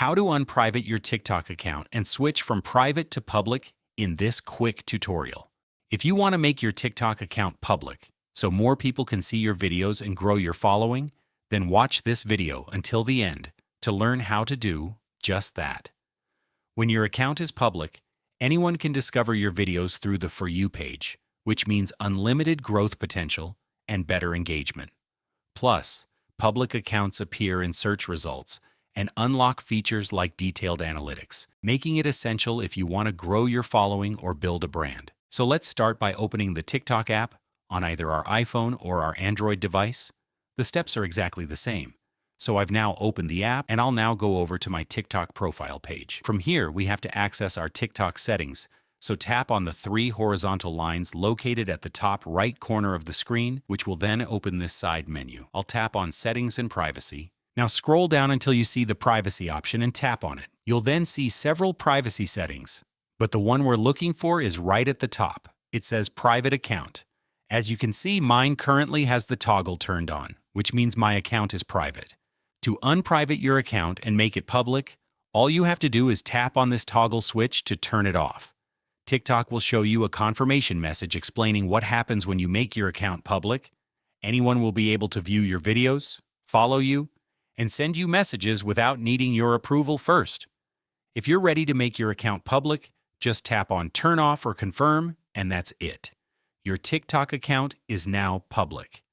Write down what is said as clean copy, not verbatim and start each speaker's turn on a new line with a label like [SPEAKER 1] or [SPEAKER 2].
[SPEAKER 1] How to unprivate your TikTok account and switch from private to public in this quick tutorial. If you want to make your TikTok account public so more people can see your videos and grow your following, then watch this video until the end to learn how to do just that. When your account is public, anyone can discover your videos through the For You page, which means unlimited growth potential and better engagement. Plus, public accounts appear in search results and unlock features like detailed analytics, making it essential if you want to grow your following or build a brand. So let's start by opening the TikTok app on either our iPhone or our Android device. The steps are exactly the same. So I've now opened the app and I'll now go over to my TikTok profile page. From here, we have to access our TikTok settings. So tap on the three horizontal lines located at the top right corner of the screen, which will then open this side menu. I'll tap on Settings and Privacy. Now scroll down until you see the Privacy option and tap on it. You'll then see several privacy settings, but the one we're looking for is right at the top. It says Private Account. As you can see, mine currently has the toggle turned on, which means my account is private. To unprivate your account and make it public, all you have to do is tap on this toggle switch to turn it off. TikTok will show you a confirmation message explaining what happens when you make your account public. Anyone will be able to view your videos, follow you, and send you messages without needing your approval first. If you're ready to make your account public, just tap on Turn Off or Confirm, and that's it. Your TikTok account is now public.